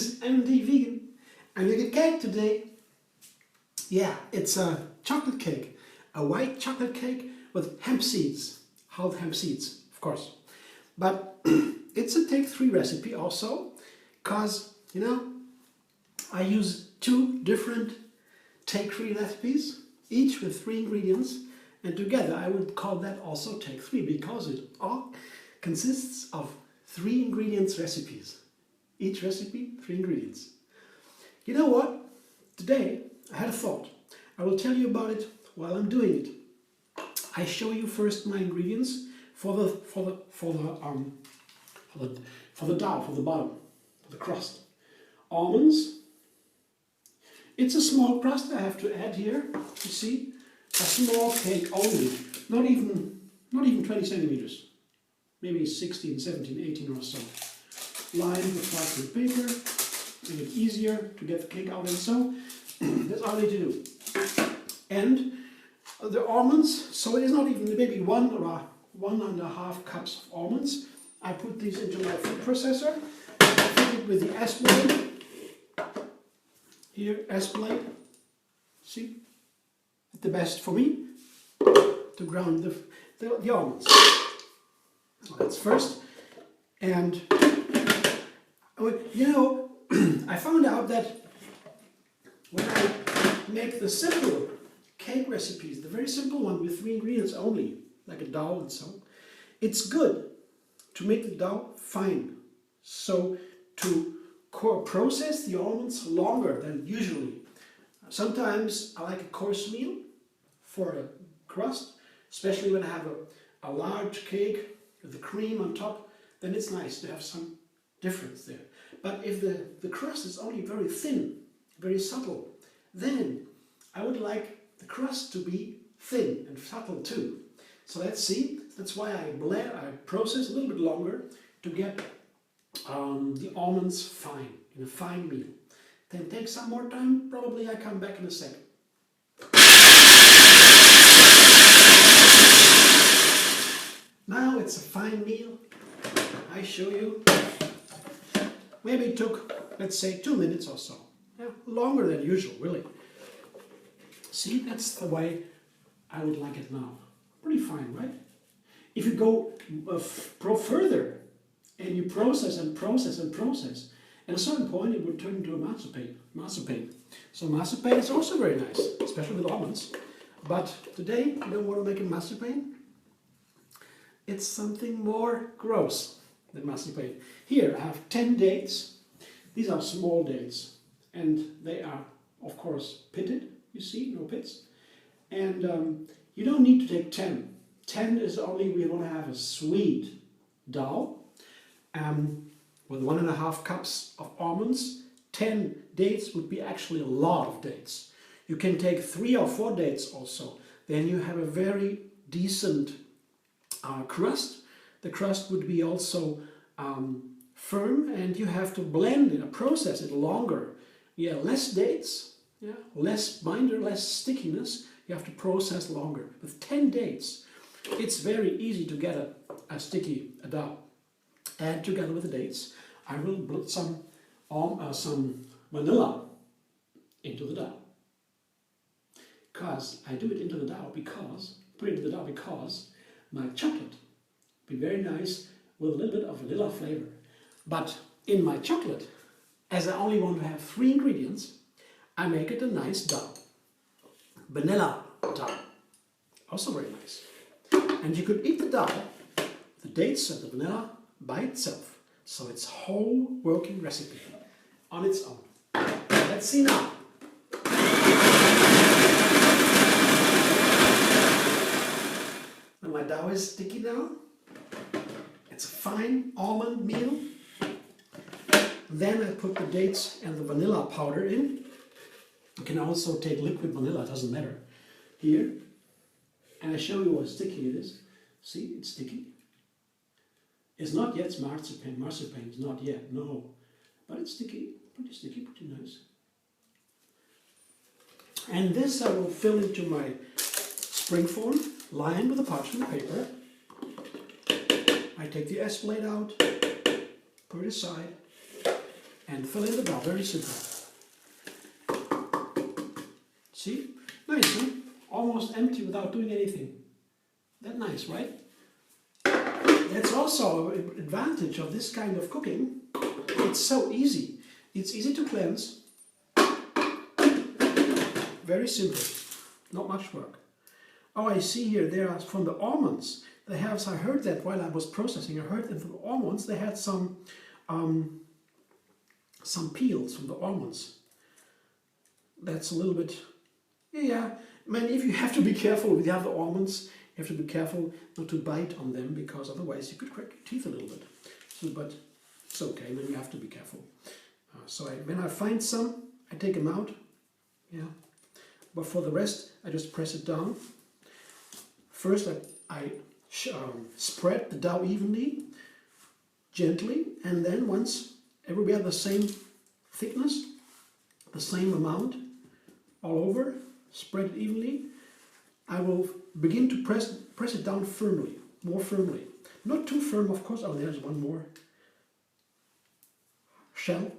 is MD Vegan. I'm making cake today. Yeah, it's a chocolate cake. A white chocolate cake with hemp seeds. Half hemp seeds, of course. But it's a take 3 recipe also, because, you know, I use 2 different take 3 recipes, each with 3 ingredients, and together I would call that also take 3, because it all consists of 3 ingredients recipes. Each recipe, 3 ingredients. You know what? Today I had a thought. I will tell you about it while I'm doing it. I show you first my ingredients for the dough, for the bottom, for the crust. Almonds. It's a small crust I have to add here. You see, a small cake only, not even 20 centimeters, maybe 16, 17, 18 or so. Lined with parchment paper, make it easier to get the cake out, and so that's all I need to do. And the almonds, so it is not even maybe 1 or 1.5 cups of almonds. I put these into my food processor. I fill it with the S blade. Here, S blade. See? The best for me to ground the almonds. So that's first. And you know, I found out that when I make the simple cake recipes, the very simple one with 3 ingredients only, like a dough and so, it's good to make the dough fine. So to process the almonds longer than usually. Sometimes I like a coarse meal for a crust, especially when I have a large cake with the cream on top, then it's nice to have some difference there. But if the crust is only very thin, very subtle, then I would like the crust to be thin and subtle too. So let's see, that's why I process a little bit longer to get the almonds fine, in a fine meal. Then take some more time, probably I come back in a second. Now it's a fine meal. I show you. Maybe it took, let's say, 2 minutes or so. Yeah, longer than usual, really. See, that's the way I would like it now. Pretty fine, right? If you go further and you process and process and process, at a certain point it would turn into a marzipan. So marzipan is also very nice, especially with almonds. But today we don't want to make a marzipan. It's something more gross than marzipan. Here I have 10 dates. These are small dates, and they are, of course, pitted. You see, no pits. And you don't need to take 10. 10 is only we want to have a sweet dough with 1.5 cups of almonds. 10 dates would be actually a lot of dates. You can take 3 or 4 dates also. Then you have a very decent crust. The crust would be also firm, and you have to blend it, process it longer. Yeah, less dates, yeah, less binder, less stickiness. You have to process longer. With 10 dates, it's very easy to get a sticky dough. And together with the dates, I will put some vanilla into the dough. I do it into the dough because my chocolate would be very nice with a little bit of vanilla flavor. But in my chocolate, as I only want to have 3 ingredients, I make it a nice dough. Vanilla dough. Also very nice. And you could eat the dough, the dates and the vanilla by itself. So it's a whole working recipe on its own. Let's see now. My dough is sticky now. It's a fine almond meal. Then I put the dates and the vanilla powder in. You can also take liquid vanilla, it doesn't matter. Here. And I show you how sticky it is. See, it's sticky. It's not yet marzipan. Marzipan is not yet, no. But it's sticky, pretty nice. And this I will fill into my springform, lined with a parchment paper. I take the S blade out, put it aside, and fill in the dough. Very simple. See? Nice, huh? Almost empty without doing anything. That nice, right? That's also an advantage of this kind of cooking. It's so easy. It's easy to cleanse. Very simple. Not much work. Oh, I see here, they are from the almonds. They have, I heard that while I was processing, I heard that from the almonds they had some peels from the almonds. That's a little bit, yeah. I mean, if you have to be careful with the other almonds, you have to be careful not to bite on them, because otherwise you could crack your teeth a little bit. So, but it's okay, then you have to be careful. When I find some, I take them out, yeah. But for the rest, I just press it down. First, I spread the dough evenly, gently, and then once everywhere the same thickness, the same amount, all over, spread it evenly, I will begin to press it down firmly, more firmly. Not too firm, of course. Oh, there's one more. Shell.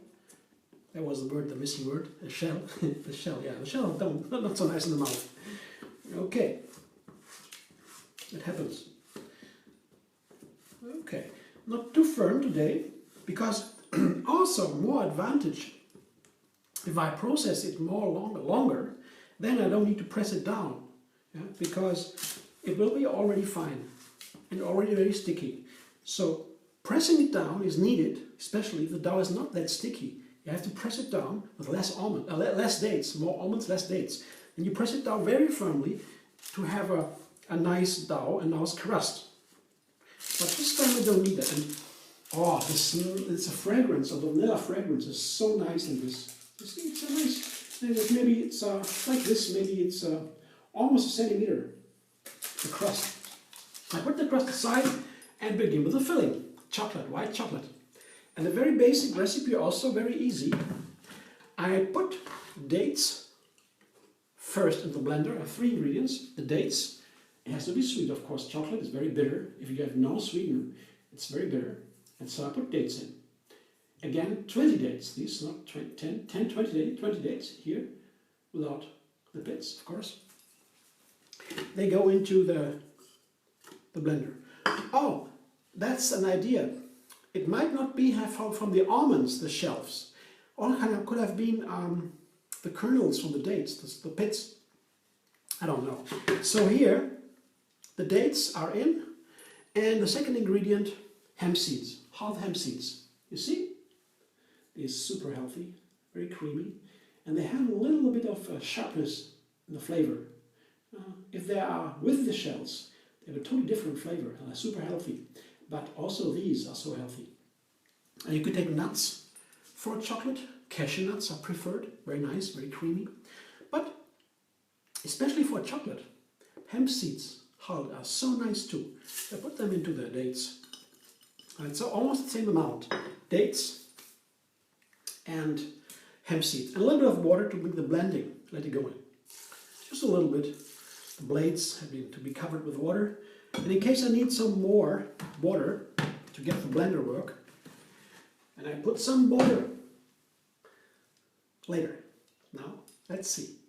That was the word, the missing word. A shell. The shell, yeah. The shell, not so nice in the mouth. Okay. It happens. Okay. Not too firm today, because also more advantage, if I process it longer, then I don't need to press it down, yeah? Because it will be already fine and already very sticky. So pressing it down is needed, especially if the dough is not that sticky. You have to press it down with less dates, more almonds, less dates. And you press it down very firmly to have a nice dough, a nice crust. But this time we don't need that. And oh, it's a fragrance, a vanilla fragrance is so nice in this. You see, it's a nice, maybe it's like this, maybe it's almost a centimeter, the crust. I put the crust aside and begin with the filling. Chocolate, white chocolate. And a very basic recipe, also very easy. I put dates first in the blender. I have 3 ingredients. The dates, it has to be sweet, of course. Chocolate is very bitter. If you have no sweetener, it's very bitter. And so I put dates in. Again, 20 dates. These not 10, 20 dates here, without the bits, of course. They go into the blender. Oh, that's an idea. It might not be from the almonds, the shells. Or could have been the kernels from the dates, the pits. I don't know. So here, the dates are in, and the second ingredient, hemp seeds, half hemp seeds. You see? These super healthy, very creamy, and they have a little bit of sharpness in the flavor. If they are with the shells, they have a totally different flavor and are super healthy. But also these are so healthy. And you could take nuts for chocolate. Cashew nuts are preferred. Very nice, very creamy. But especially for chocolate, hemp seeds are so nice too. I put them into the dates. And so almost the same amount. Dates and hemp seeds. And a little bit of water to make the blending. Let it go in. Just a little bit. The blades have to be covered with water. And in case I need some more water to get the blender work, and I put some water later. Now, let's see.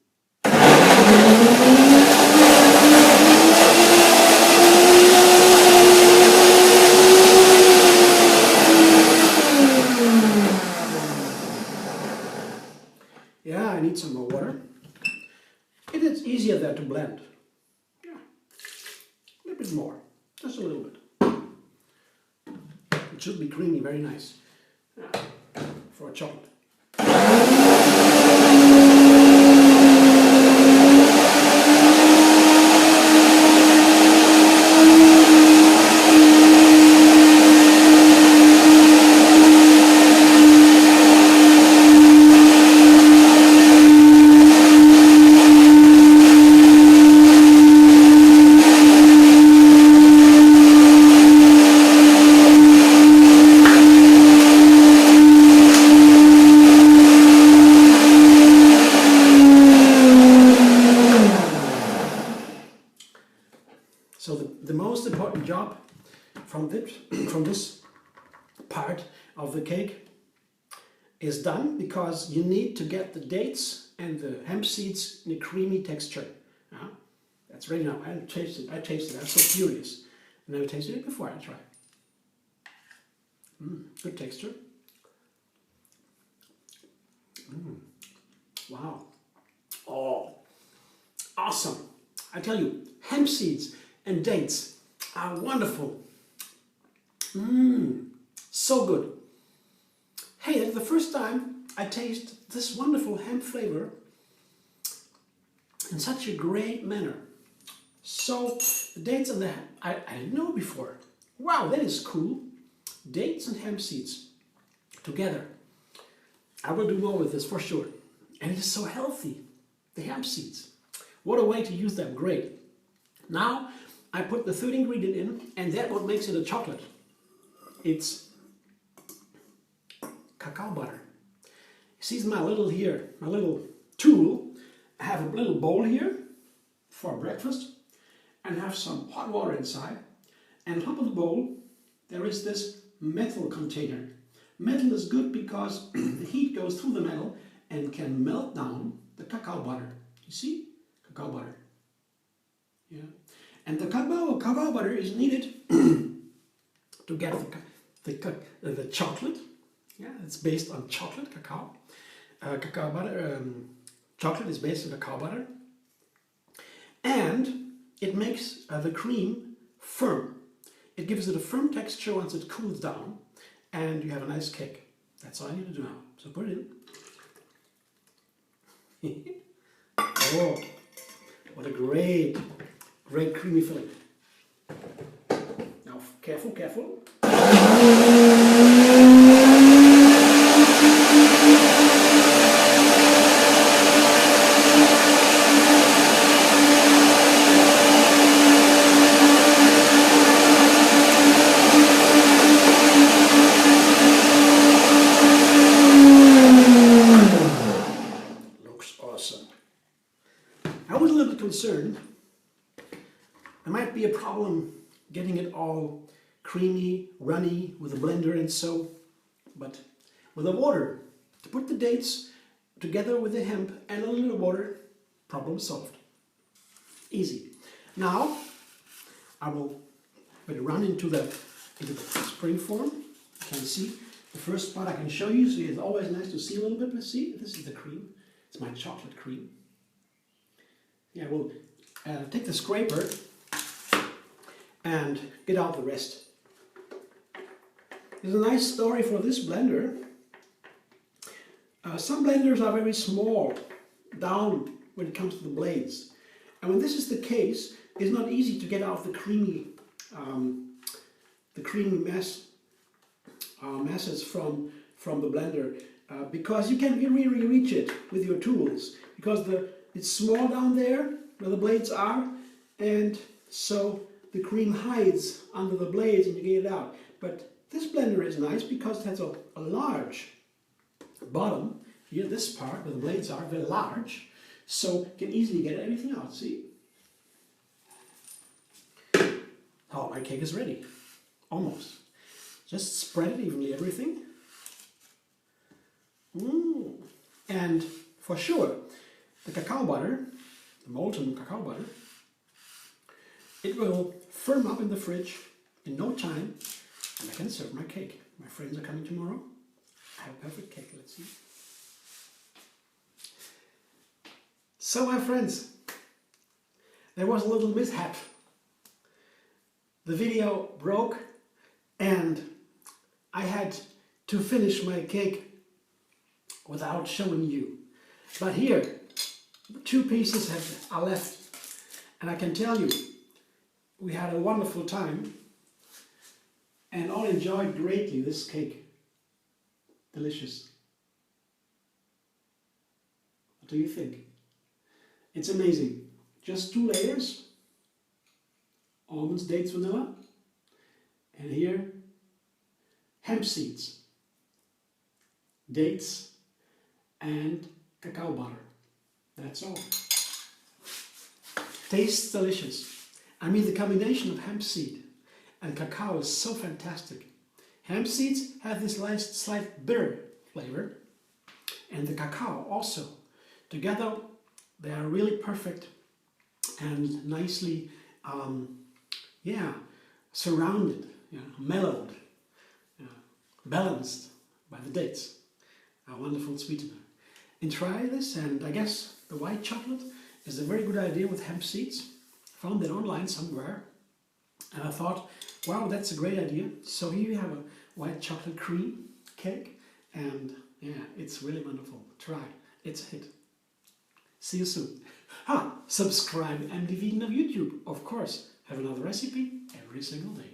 Yeah, I need some more water. It is easier there to blend. More, just a little bit. It should be creamy, very nice for a chocolate. So the most important job from this part of the cake is done because you need to get the dates and the hemp seeds in a creamy texture. That's ready now. I tasted it. I'm so curious. I never tasted it before. I'll try. Good texture. Wow. Oh, awesome. I tell you, hemp seeds and dates are wonderful. So good. Hey, that's the first time I taste this wonderful hemp flavor in such a great manner. So, the dates and the hemp, I didn't know before. Wow, that is cool. Dates and hemp seeds together. I will do more with this for sure. And it is so healthy, the hemp seeds. What a way to use them, great. Now, I put the third ingredient in, and that's what makes it a chocolate. It's cacao butter. See my little tool. I have a little bowl here for breakfast and have some hot water inside. And on top of the bowl, there is this metal container. Metal is good because the heat goes through the metal and can melt down the cacao butter. You see? Cacao butter. Yeah. And the cacao butter is needed to get the chocolate. Yeah, it's based on chocolate, cacao. Cacao butter, chocolate is based on cacao butter. And it makes the cream firm. It gives it a firm texture once it cools down, and you have a nice cake. That's all I need to do now. So put it in. Oh, what a great creamy filling. Now, careful, careful. I was a little bit concerned. There might be a problem getting it all creamy, runny with a blender and so, but with the water, to put the dates together with the hemp and a little water, problem solved. Easy. Now, I will run into the spring form. You can see the first part I can show you, so it's always nice to see a little bit. Let's see, this is the cream. It's my chocolate cream. Yeah, we'll take the scraper and get out the rest. There's a nice story for this blender. Some blenders are very small down when it comes to the blades. And when this is the case, it's not easy to get out the creamy masses from the blender because you can't really reach it with your tools because it's small down there where the blades are, and so the cream hides under the blades and you get it out. But this blender is nice because it has a large bottom. Here, this part where the blades are very large, so you can easily get everything out, see? Oh, my cake is ready. Almost. Just spread it evenly, everything. And for sure, the cacao butter, the molten cacao butter, it will firm up in the fridge in no time, and I can serve my cake. My friends are coming tomorrow. I have a perfect cake, let's see. So my friends, there was a little mishap. The video broke and I had to finish my cake without showing you. But here, 2 pieces are left, and I can tell you, we had a wonderful time and all enjoyed greatly this cake. Delicious. What do you think? It's amazing. Just 2 layers, almonds, dates, vanilla, and here, hemp seeds, dates, and cacao butter. That's all. Tastes delicious. I mean, the combination of hemp seed and cacao is so fantastic. Hemp seeds have this slight bitter flavor, and the cacao also. Together they are really perfect and nicely surrounded, mellowed, balanced by the dates. A wonderful sweetener. And try this, and I guess the white chocolate is a very good idea with hemp seeds. Found it online somewhere, and I thought, wow, that's a great idea. So here you have a white chocolate cream cake, and yeah, it's really wonderful. Try, it's a hit. See you soon. Subscribe MD Vegan on YouTube, of course. Have another recipe every single day.